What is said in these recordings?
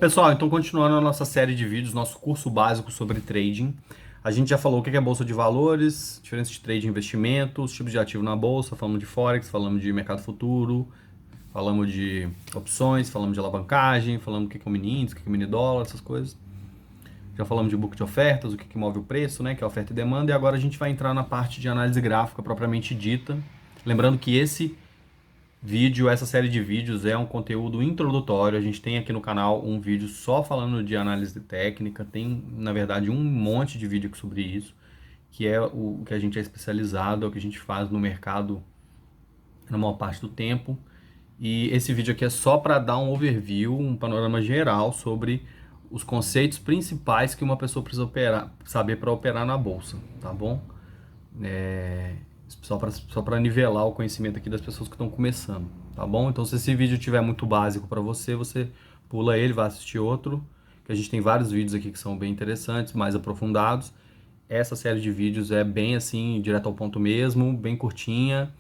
Pessoal, então continuando a nossa série de vídeos, nosso curso básico sobre trading. A gente já falou o que é bolsa de valores, diferença de trade e investimentos, tipos de ativo na bolsa, falamos de forex, falamos de mercado futuro, falamos de opções, falamos de alavancagem, falamos o que é o mini índice, o que é o mini dólar, essas coisas. Já falamos de book de ofertas, o que move o preço, né, que é oferta e demanda, e agora a gente vai entrar na parte de análise gráfica propriamente dita. Lembrando que esse vídeo, essa série de vídeos é um conteúdo introdutório. A gente tem aqui no canal um vídeo só falando de análise técnica. Tem, na verdade, um monte de vídeo sobre isso, que é o que a gente é especializado, é o que a gente faz no mercado na maior parte do tempo. E esse vídeo aqui é só para dar um overview, um panorama geral sobre os conceitos principais que uma pessoa precisa saber para operar na bolsa, tá bom? Só para nivelar o conhecimento aqui das pessoas que estão começando, tá bom? Então, se esse vídeo tiver muito básico para você, você pula ele, vai assistir outro, que a gente tem vários vídeos aqui que são bem interessantes, mais aprofundados. Essa série de vídeos é bem assim, direto ao ponto mesmo, bem curtinha.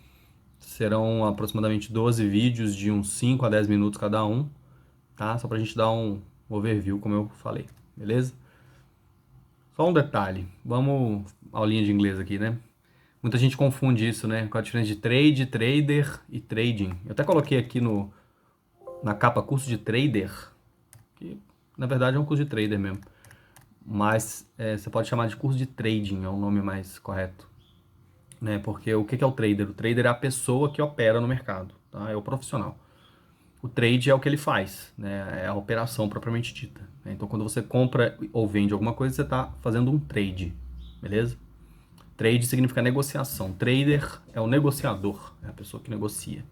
Serão aproximadamente 12 vídeos de uns 5 a 10 minutos cada um, tá? Só pra gente dar um overview, como eu falei, beleza? Só um detalhe, vamos aulinha de inglês aqui, né? Muita gente confunde isso, né? Com a diferença de trade, trader e trading. Eu até coloquei aqui na capa curso de trader, que na verdade é um curso de trader mesmo. Mas você pode chamar de curso de trading, é o nome mais correto. Né? Porque o que é o trader? O trader é a pessoa que opera no mercado, tá? É o profissional. O trade é o que ele faz, né? É a operação propriamente dita. Né? Então, quando você compra ou vende alguma coisa, você está fazendo um trade, beleza? Trade significa negociação. Trader é o negociador, é a pessoa que negocia.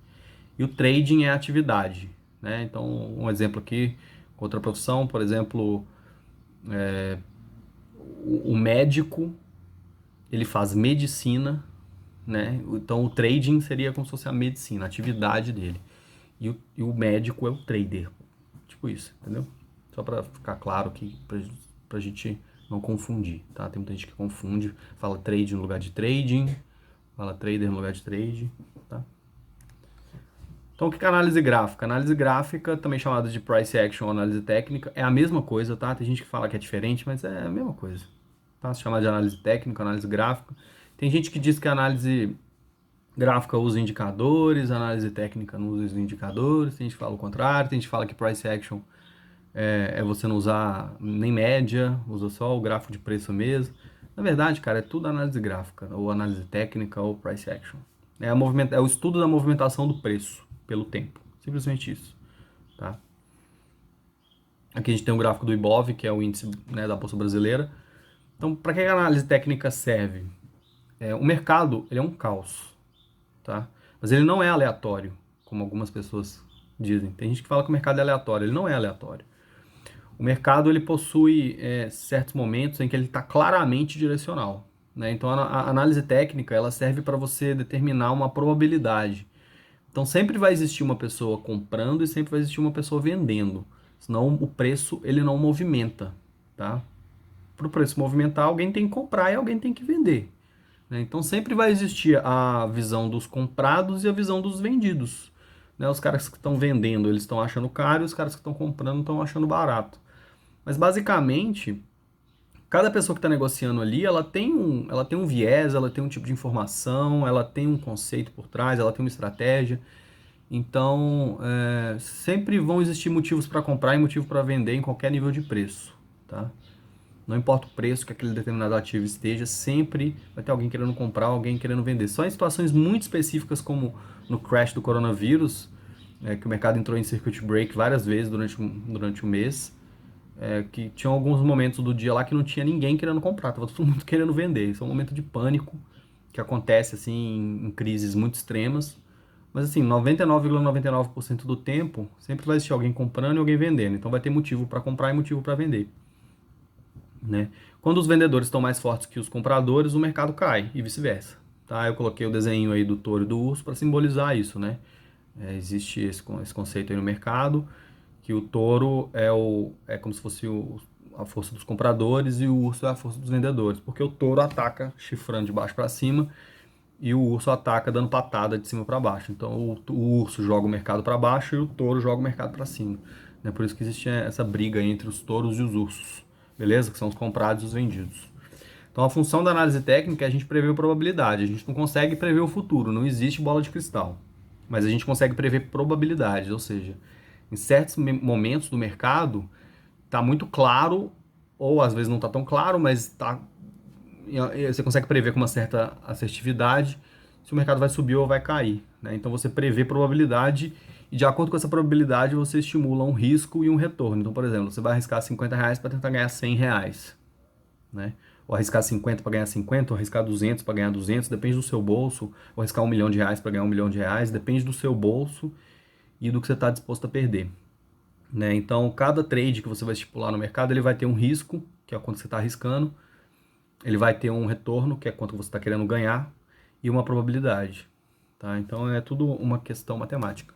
E o trading é a atividade, né? Então, um exemplo aqui, outra profissão, por exemplo, o médico, ele faz medicina, né? Então, o trading seria como se fosse a medicina, a atividade dele. E o médico é o trader. Tipo isso, entendeu? Só para ficar claro aqui, pra gente não confundir, tá? Tem muita gente que confunde, fala trade no lugar de trading, fala trader no lugar de trade, tá? Então, o que é análise gráfica? Análise gráfica, também chamada de price action ou análise técnica, é a mesma coisa, tá? Tem gente que fala que é diferente, mas é a mesma coisa, tá? Se chama de análise técnica, análise gráfica. Tem gente que diz que a análise gráfica usa indicadores, análise técnica não usa os indicadores, tem gente que fala o contrário, tem gente que fala que price action é você não usar nem média, usa só o gráfico de preço mesmo. Na verdade, cara, é tudo análise gráfica, ou análise técnica, ou price action. É o estudo da movimentação do preço pelo tempo. Simplesmente isso, tá? Aqui a gente tem um gráfico do Ibov, que é o índice, né, da Bolsa Brasileira. Então, para que a análise técnica serve? O mercado, ele é um caos, tá? Mas ele não é aleatório, como algumas pessoas dizem. Tem gente que fala que o mercado é aleatório, ele não é aleatório. O mercado ele possui certos momentos em que ele está claramente direcional, né? Então a análise técnica ela serve para você determinar uma probabilidade. Então sempre vai existir uma pessoa comprando e sempre vai existir uma pessoa vendendo, senão o preço ele não movimenta, tá? Para o preço movimentar, alguém tem que comprar e alguém tem que vender, né? Então sempre vai existir a visão dos comprados e a visão dos vendidos, né? Os caras que estão vendendo eles estão achando caro e os caras que estão comprando estão achando barato. Mas basicamente, cada pessoa que está negociando ali, ela tem um viés, ela tem um tipo de informação, ela tem um conceito por trás, ela tem uma estratégia. Então, sempre vão existir motivos para comprar e motivo para vender em qualquer nível de preço, tá? Não importa o preço que aquele determinado ativo esteja, sempre vai ter alguém querendo comprar, alguém querendo vender. Só em situações muito específicas, como no crash do coronavírus, que o mercado entrou em circuit break várias vezes durante o mês, que tinham alguns momentos do dia lá que não tinha ninguém querendo comprar, tava todo mundo querendo vender. Isso é um momento de pânico que acontece assim em crises muito extremas. Mas assim, 99,99% do tempo, sempre vai existir alguém comprando e alguém vendendo. Então vai ter motivo para comprar e motivo para vender, né? Quando os vendedores estão mais fortes que os compradores, o mercado cai e vice-versa, tá? Eu coloquei o desenho aí do touro e do urso para simbolizar isso, né? Existe esse conceito aí no mercado, que o touro é como se fosse a força dos compradores e o urso é a força dos vendedores, porque o touro ataca chifrando de baixo para cima e o urso ataca dando patada de cima para baixo. Então o urso joga o mercado para baixo e o touro joga o mercado para cima. Né? Por isso que existe essa briga entre os touros e os ursos, beleza? Que são os comprados e os vendidos. Então a função da análise técnica é a gente prever a probabilidade. A gente não consegue prever o futuro, não existe bola de cristal. Mas a gente consegue prever probabilidades, ou seja, em certos momentos do mercado está muito claro, ou às vezes não está tão claro, mas você consegue prever com uma certa assertividade se o mercado vai subir ou vai cair. Né? Então você prevê probabilidade e de acordo com essa probabilidade você estimula um risco e um retorno. Então, por exemplo, você vai arriscar R$ 50 para tentar ganhar R$ 100. Né? Ou arriscar 50 para ganhar 50, ou arriscar 200 para ganhar 200, depende do seu bolso, ou arriscar R$ 1 milhão para ganhar R$ 1 milhão, depende do seu bolso e do que você está disposto a perder. Né? Então, cada trade que você vai estipular no mercado, ele vai ter um risco, que é quanto você está arriscando, ele vai ter um retorno, que é quanto você está querendo ganhar, e uma probabilidade. Tá? Então, é tudo uma questão matemática.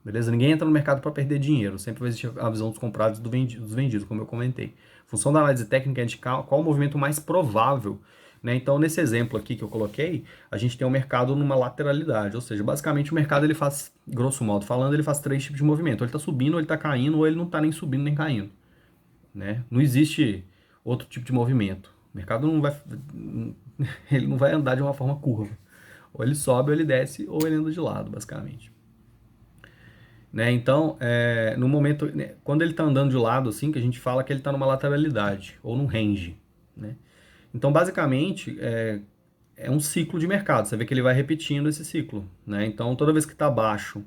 Beleza? Ninguém entra no mercado para perder dinheiro. Sempre vai existir a visão dos comprados e dos vendidos, como eu comentei. A função da análise técnica é indicar qual o movimento mais provável. Né? Então, nesse exemplo aqui que eu coloquei, a gente tem um mercado numa lateralidade. Ou seja, basicamente o mercado ele faz, grosso modo falando, ele faz três tipos de movimento. Ou ele está subindo, ou ele está caindo, ou ele não está nem subindo nem caindo. Né? Não existe outro tipo de movimento. O mercado não vai, ele não vai andar de uma forma curva. Ou ele sobe, ou ele desce, ou ele anda de lado, basicamente. Né? Então, no momento, né, quando ele está andando de lado, assim, que a gente fala que ele está numa lateralidade, ou num range. Né? Então, basicamente, é um ciclo de mercado. Você vê que ele vai repetindo esse ciclo. Né? Então, toda vez que está baixo,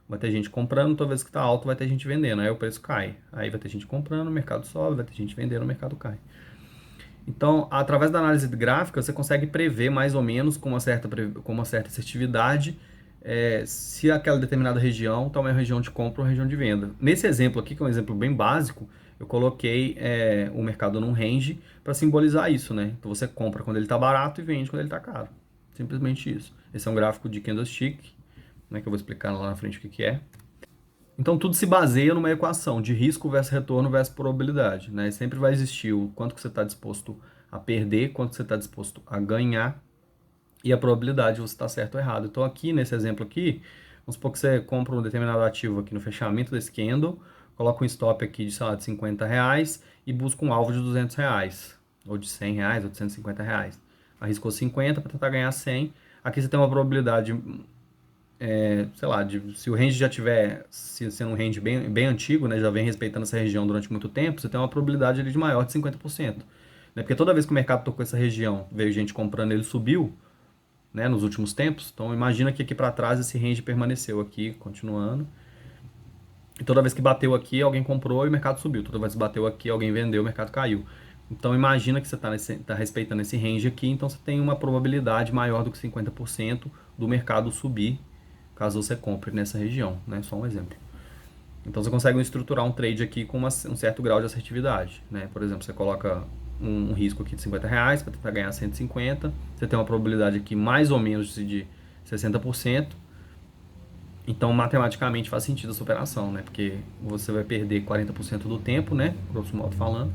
vai ter gente comprando, toda vez que está alto, vai ter gente vendendo. Aí o preço cai. Aí vai ter gente comprando, o mercado sobe, vai ter gente vendendo, o mercado cai. Então, através da análise gráfica, você consegue prever mais ou menos com uma certa assertividade se aquela determinada região está uma região de compra ou uma região de venda. Nesse exemplo aqui, que é um exemplo bem básico, eu coloquei o mercado num range para simbolizar isso, né? Então você compra quando ele está barato e vende quando ele está caro. Simplesmente isso. Esse é um gráfico de candlestick, né, que eu vou explicar lá na frente o que é. Então tudo se baseia numa equação de risco versus retorno versus probabilidade. Né? Sempre vai existir o quanto que você está disposto a perder, quanto você está disposto a ganhar e a probabilidade de você estar certo ou errado. Então aqui, nesse exemplo aqui, vamos supor que você compra um determinado ativo aqui no fechamento desse candle, coloca um stop aqui de, sei lá, de R$ 50 e busca um alvo de R$ 200, ou de R$ 100, ou de R$ 150. Arriscou 50 para tentar ganhar 100. Aqui você tem uma probabilidade sei lá, se o range já tiver sendo um range bem antigo, né, já vem respeitando essa região durante muito tempo, você tem uma probabilidade ali de maior de 50%. Né, porque toda vez que o mercado tocou essa região, veio gente comprando, ele subiu, né, nos últimos tempos. Então imagina que aqui para trás esse range permaneceu aqui, continuando. E toda vez que bateu aqui, alguém comprou e o mercado subiu. Toda vez que bateu aqui, alguém vendeu, o mercado caiu. Então imagina que você está respeitando esse range aqui, então você tem uma probabilidade maior do que 50% do mercado subir caso você compre nessa região, né? Só um exemplo. Então você consegue estruturar um trade aqui com um certo grau de assertividade, né? Por exemplo, você coloca um risco aqui de R$ 50 para tentar ganhar 150, você tem uma probabilidade aqui mais ou menos de 60%, então matematicamente faz sentido essa operação, né? Porque você vai perder 40% do tempo, né? Grosso modo falando.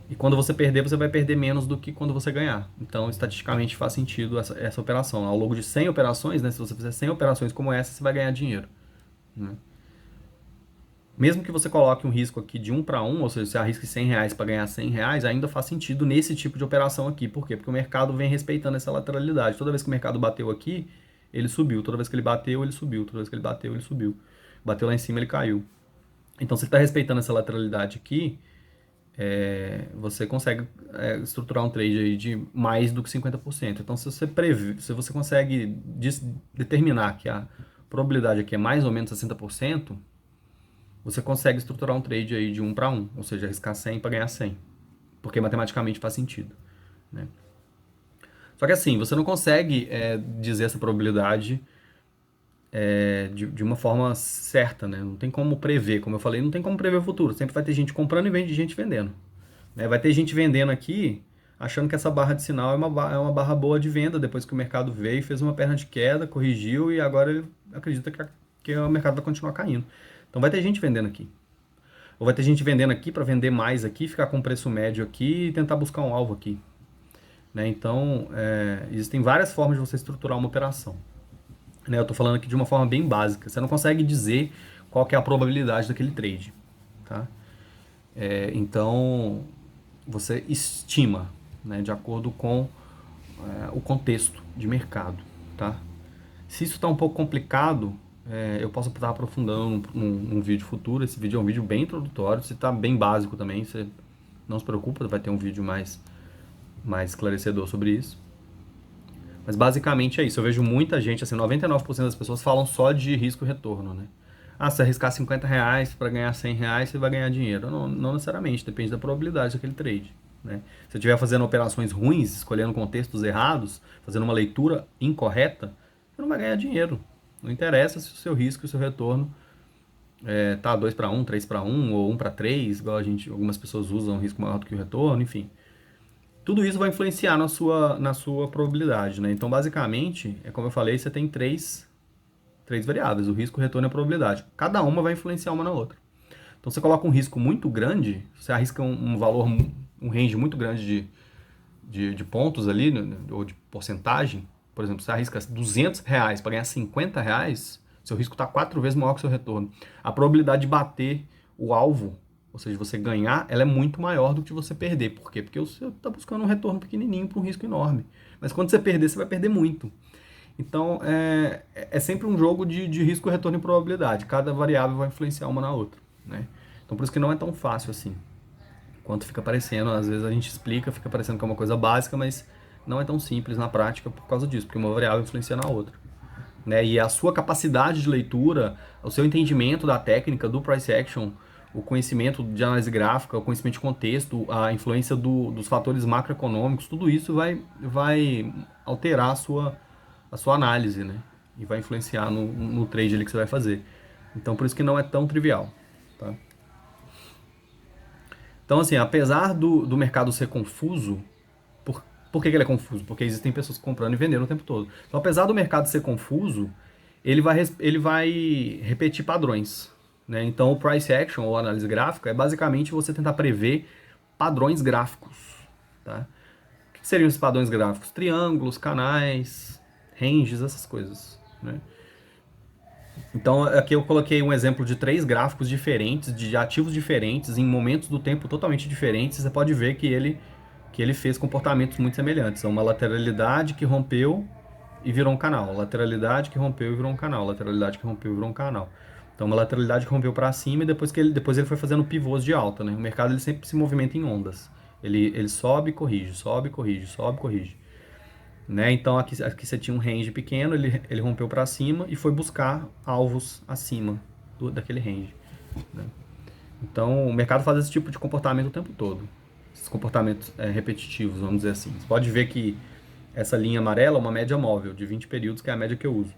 E quando você perder, você vai perder menos do que quando você ganhar. Então, estatisticamente faz sentido essa operação. Ao longo de 100 operações, né, se você fizer 100 operações como essa, você vai ganhar dinheiro. Né? Mesmo que você coloque um risco aqui de 1 para 1, ou seja, você arrisque R$ 100 para ganhar R$ 100, ainda faz sentido nesse tipo de operação aqui. Por quê? Porque o mercado vem respeitando essa lateralidade. Toda vez que o mercado bateu aqui, ele subiu. Toda vez que ele bateu, ele subiu. Toda vez que ele bateu, ele subiu. Bateu lá em cima, ele caiu. Então, se ele está respeitando essa lateralidade aqui, você consegue estruturar um trade aí de mais do que 50%. Então, se você consegue determinar que a probabilidade aqui é mais ou menos 60%, você consegue estruturar um trade aí de 1 para 1, ou seja, arriscar 100 para ganhar 100, porque matematicamente faz sentido. Né? Só que assim, você não consegue dizer essa probabilidade de uma forma certa, né? Não tem como prever, como eu falei, não tem como prever o futuro. Sempre vai ter gente comprando e gente vendendo. Né? Vai ter gente vendendo aqui, achando que essa barra de sinal é uma barra boa de venda, depois que o mercado veio, fez uma perna de queda, corrigiu e agora ele acredita que o mercado vai continuar caindo. Então vai ter gente vendendo aqui. Ou vai ter gente vendendo aqui para vender mais aqui, ficar com preço médio aqui e tentar buscar um alvo aqui. Né? Então, existem várias formas de você estruturar uma operação. Né? Eu estou falando aqui de uma forma bem básica. Você não consegue dizer qual que é a probabilidade daquele trade, tá? Então, você estima, né, de acordo com o contexto de mercado, tá? Se isso está um pouco complicado, eu posso estar aprofundando num vídeo futuro. Esse vídeo é um vídeo bem introdutório, se está bem básico também, você não se preocupa, vai ter um vídeo mais esclarecedor sobre isso. Mas basicamente é isso, eu vejo muita gente, assim, 99% das pessoas falam só de risco e retorno, né? Ah, se você arriscar R$ 50 para ganhar R$ 100, você vai ganhar dinheiro. Não necessariamente, depende da probabilidade daquele trade, né? Se você estiver fazendo operações ruins, escolhendo contextos errados, fazendo uma leitura incorreta, você não vai ganhar dinheiro. Não interessa se o seu risco e o seu retorno tá 2 para 1, 3 para 1 ou 1 para 3, igual algumas pessoas usam risco maior do que o retorno, enfim. Tudo isso vai influenciar na sua probabilidade, né? Então, basicamente, como eu falei, você tem três variáveis, o risco, o retorno e a probabilidade. Cada uma vai influenciar uma na outra. Então, você coloca um risco muito grande, você arrisca um valor, um range muito grande de pontos ali, né, ou de porcentagem. Por exemplo, você arrisca R$ 200 para ganhar R$ 50, seu risco está 4 vezes maior que o seu retorno. A probabilidade de bater o alvo, ou seja, você ganhar, ela é muito maior do que você perder. Por quê? Porque você está buscando um retorno pequenininho para um risco enorme. Mas quando você perder, você vai perder muito. Então, é sempre um jogo de risco, retorno e probabilidade. Cada variável vai influenciar uma na outra, né? Então, por isso que não é tão fácil assim quanto fica parecendo. Às vezes a gente explica, fica parecendo que é uma coisa básica, mas não é tão simples na prática por causa disso, porque uma variável influencia na outra, né? E a sua capacidade de leitura, o seu entendimento da técnica, do price action, o conhecimento de análise gráfica, o conhecimento de contexto, a influência dos fatores macroeconômicos, tudo isso vai alterar a sua análise, né? E vai influenciar no trade ali que você vai fazer. Então, por isso que não é tão trivial, tá? Então, assim, apesar do mercado ser confuso, por que ele é confuso? Porque existem pessoas comprando e vendendo o tempo todo. Então, apesar do mercado ser confuso, ele vai repetir padrões, né? Então, o price action, ou análise gráfica, é basicamente você tentar prever padrões gráficos, tá? O que seriam esses padrões gráficos? Triângulos, canais, ranges, essas coisas, né? Então, aqui eu coloquei um exemplo de 3 gráficos diferentes, de ativos diferentes, em momentos do tempo totalmente diferentes. Você pode ver que ele fez comportamentos muito semelhantes. Uma lateralidade que rompeu e virou um canal. Lateralidade que rompeu e virou um canal. Lateralidade que rompeu e virou um canal. Então, uma lateralidade que rompeu para cima e depois ele foi fazendo pivôs de alta, né? O mercado ele sempre se movimenta em ondas. Ele sobe e corrige, sobe e corrige, sobe e corrige, né? Então aqui você tinha um range pequeno, ele rompeu para cima e foi buscar alvos acima daquele range, né? Então o mercado faz esse tipo de comportamento o tempo todo, esses comportamentos repetitivos, vamos dizer assim. Você pode ver que essa linha amarela é uma média móvel de 20 períodos, que é a média que eu uso.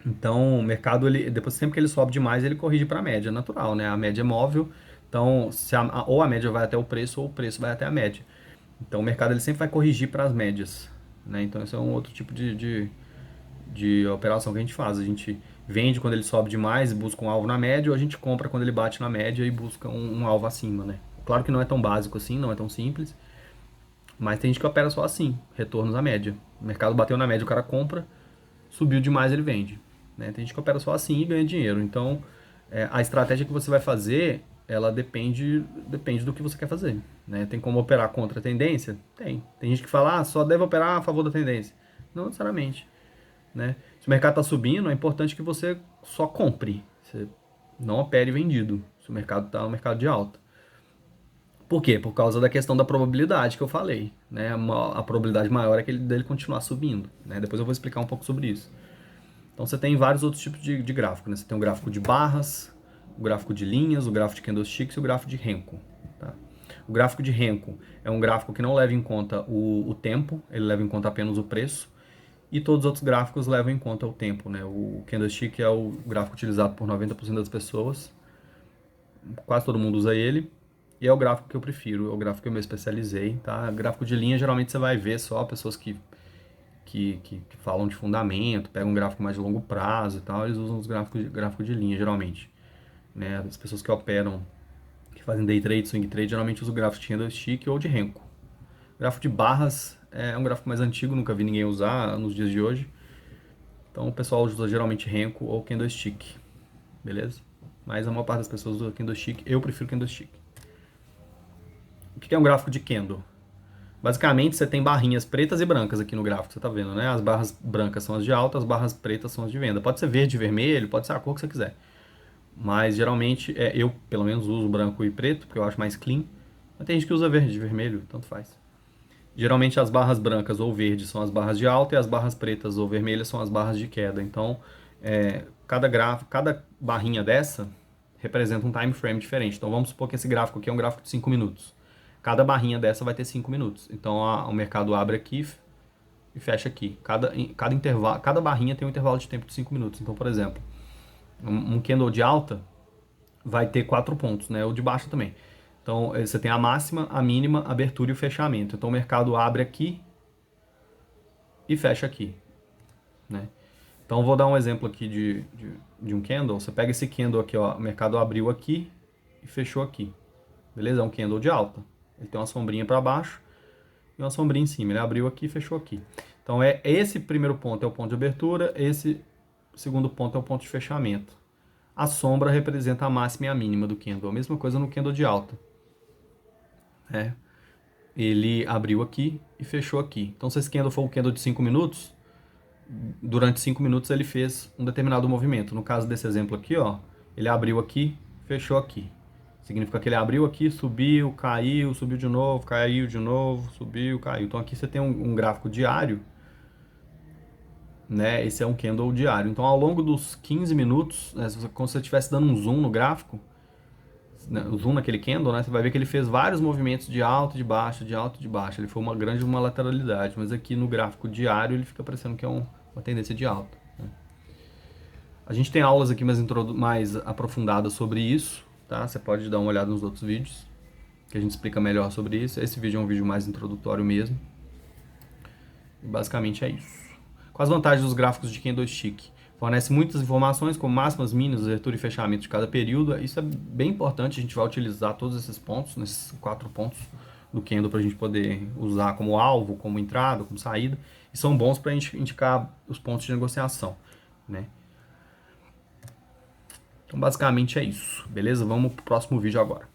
Então o mercado, depois sempre que ele sobe demais, ele corrige para a média natural, né? A média é móvel, então ou a média vai até o preço ou o preço vai até a média. Então o mercado ele sempre vai corrigir para as médias, né? Então esse é um outro tipo de operação que a gente faz. A gente vende quando ele sobe demais e busca um alvo na média, ou a gente compra quando ele bate na média e busca um alvo acima, né? Claro que não é tão básico assim, não é tão simples, mas tem gente que opera só assim, retornos à média. O mercado bateu na média, o cara compra, subiu demais, ele vende, né? Tem gente que opera só assim e ganha dinheiro. Então a estratégia que você vai fazer, ela depende do que você quer fazer, né? Tem como operar contra a tendência? Tem gente que fala, só deve operar a favor da tendência. Não necessariamente, né? Se o mercado está subindo, é importante que você só compre. Você não opere vendido, se o mercado está no mercado de alta. Por quê? Por causa da questão da probabilidade que eu falei, né? A probabilidade maior é dele continuar subindo, né? Depois eu vou explicar um pouco sobre isso. Então você tem vários outros tipos de gráfico, né? Você tem o gráfico de barras, o gráfico de linhas, o gráfico de candlesticks e o gráfico de Renko, tá? O gráfico de Renko é um gráfico que não leva em conta o tempo, ele leva em conta apenas o preço, e todos os outros gráficos levam em conta o tempo, né? O candlestick é o gráfico utilizado por 90% das pessoas, quase todo mundo usa ele, e é o gráfico que eu prefiro, é o gráfico que eu me especializei, tá? Gráfico de linha, geralmente você vai ver só pessoas que falam de fundamento, pegam um gráfico mais de longo prazo e tal, eles usam os gráficos de linha, geralmente, né? As pessoas que operam, que fazem day trade, swing trade, geralmente usam o gráfico de candlestick ou de Renko. O gráfico de barras é um gráfico mais antigo, nunca vi ninguém usar nos dias de hoje. Então o pessoal usa geralmente Renko ou candlestick, beleza? mas a maior parte das pessoas usa candlestick. Eu prefiro candlestick. O que é um gráfico de candle? Basicamente, você tem barrinhas pretas e brancas aqui no gráfico, você tá vendo, né? As barras brancas são as de alta, as barras pretas são as de venda. Pode ser verde e vermelho, pode ser a cor que você quiser. Mas geralmente, eu pelo menos uso branco e preto, porque eu acho mais clean. Mas tem gente que usa verde e vermelho, tanto faz. Geralmente as barras brancas ou verdes são as barras de alta e as barras pretas ou vermelhas são as barras de queda. Então, cada barrinha dessa representa um time frame diferente. Então, vamos supor que esse gráfico aqui é um gráfico de 5 minutos. Cada barrinha dessa vai ter 5 minutos. Então, o mercado abre aqui e fecha aqui. Cada barrinha tem um intervalo de tempo de 5 minutos. Então, por exemplo, um candle de alta vai ter 4 pontos, né? O de baixa também. Então, você tem a máxima, a mínima, a abertura e o fechamento. Então, o mercado abre aqui e fecha aqui, né? Então, vou dar um exemplo aqui de um candle. Você pega esse candle aqui, ó, o mercado abriu aqui e fechou aqui. Beleza? É um candle de alta. Ele tem uma sombrinha para baixo e uma sombrinha em cima. Ele abriu aqui e fechou aqui. Então, esse primeiro ponto é o ponto de abertura, esse segundo ponto é o ponto de fechamento. A sombra representa a máxima e a mínima do candle. A mesma coisa no candle de alta. Ele abriu aqui e fechou aqui. Então, se esse candle for um candle de 5 minutos, durante 5 minutos ele fez um determinado movimento. No caso desse exemplo aqui, ó, ele abriu aqui, fechou aqui. Significa que ele abriu aqui, subiu, caiu, subiu de novo, caiu de novo, subiu, caiu. Então aqui você tem um gráfico diário, né? Esse é um candle diário. Então ao longo dos 15 minutos, né, como se você estivesse dando um zoom no gráfico, né, zoom naquele candle, né, você vai ver que ele fez vários movimentos de alta, de baixa, de alta, de baixa. Ele foi uma lateralidade, mas aqui no gráfico diário ele fica parecendo que é uma tendência de alta, né? A gente tem aulas aqui mais aprofundadas sobre isso, tá? Você pode dar uma olhada nos outros vídeos, que a gente explica melhor sobre isso. Esse vídeo é um vídeo mais introdutório mesmo. E basicamente é isso. Quais as vantagens dos gráficos de candlestick? Fornece muitas informações, como máximas, mínimas, abertura e fechamento de cada período. Isso é bem importante, a gente vai utilizar todos esses pontos, nesses 4 pontos do candle, para a gente poder usar como alvo, como entrada, como saída. E são bons para a gente indicar os pontos de negociação, né? Então, basicamente é isso, beleza? Vamos pro próximo vídeo agora.